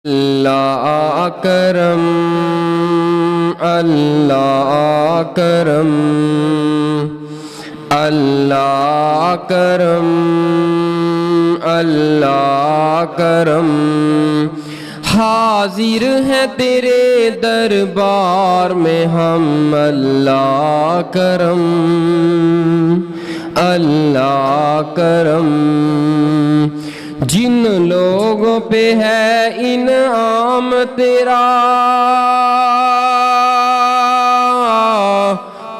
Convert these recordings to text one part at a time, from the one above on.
اللہ کرم اللہ کرم اللہ کرم اللہ کرم حاضر ہیں تیرے دربار میں ہم اللہ کرم اللہ کرم جن لوگوں پہ ہے انعام تیرا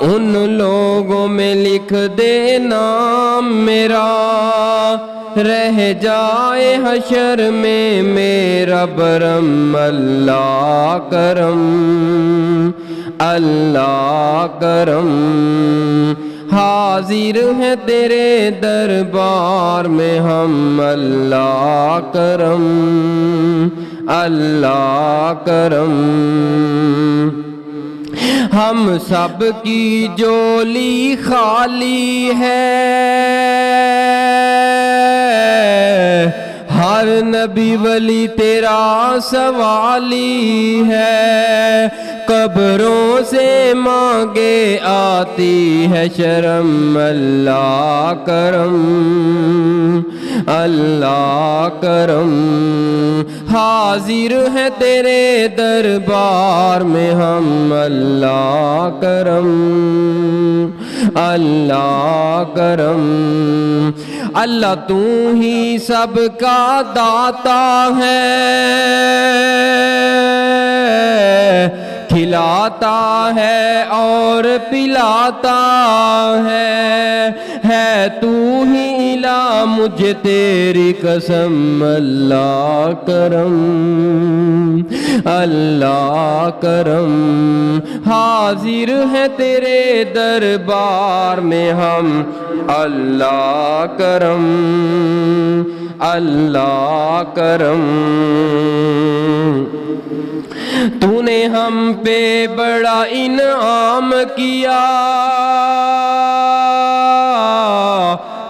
ان لوگوں میں لکھ دے نام میرا رہ جائے حشر میں میرا برم اللہ کرم اللہ کرم حاضر ہیں تیرے دربار میں ہم اللہ کرم اللہ کرم ہم سب کی جولی خالی ہے ہر نبی ولی تیرا سوالی ہے قبروں سے مانگے آتی ہے شرم اللہ کرم اللہ کرم حاضر ہے تیرے دربار میں ہم اللہ کرم اللہ کرم اللہ تو ہی سب کا داتا ہے کھلاتا ہے اور پلاتا ہے تو ہی الہ مجھے تیری قسم اللہ کرم اللہ کرم حاضر ہے تیرے دربار میں ہم اللہ کرم اللہ کرم تو نے ہم پہ بڑا انعام کیا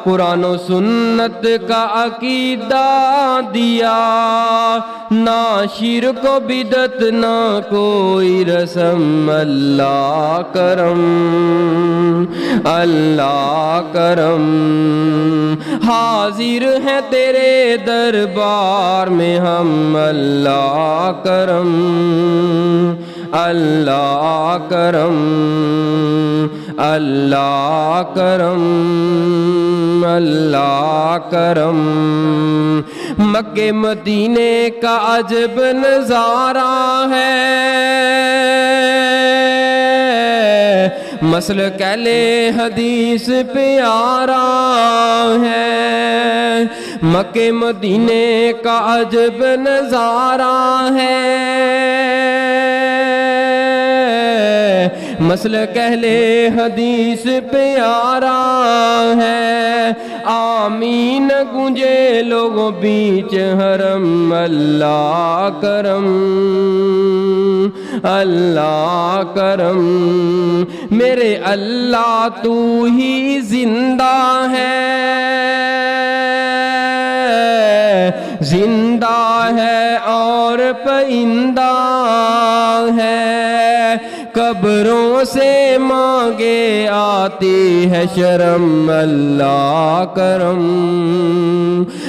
قرآن و سنت کا عقیدہ دیا نہ شرک و بدعت نہ کوئی رسم اللہ کرم اللہ کرم حاضر ہیں تیرے دربار میں ہم اللہ کرم اللہ کرم اللہ کرم اللہ کرم مکہ مدینے کا عجب نظارہ ہے مسلک اہل حدیث پیارا ہے مکہ مدینے کا عجب نظارہ ہے مسلک اہل حدیث پیارا ہے آمین گونجے لوگوں بیچ حرم اللہ کرم اللہ کرم میرے اللہ تو ہی زندہ ہے زندہ ہے اور پائندہ ہے قبروں سے مانگے آتی ہے شرم اللہ کرم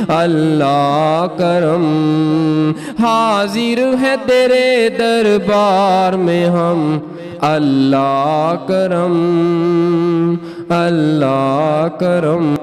اللہ کرم حاضر ہے تیرے دربار میں ہم اللہ کرم اللہ کرم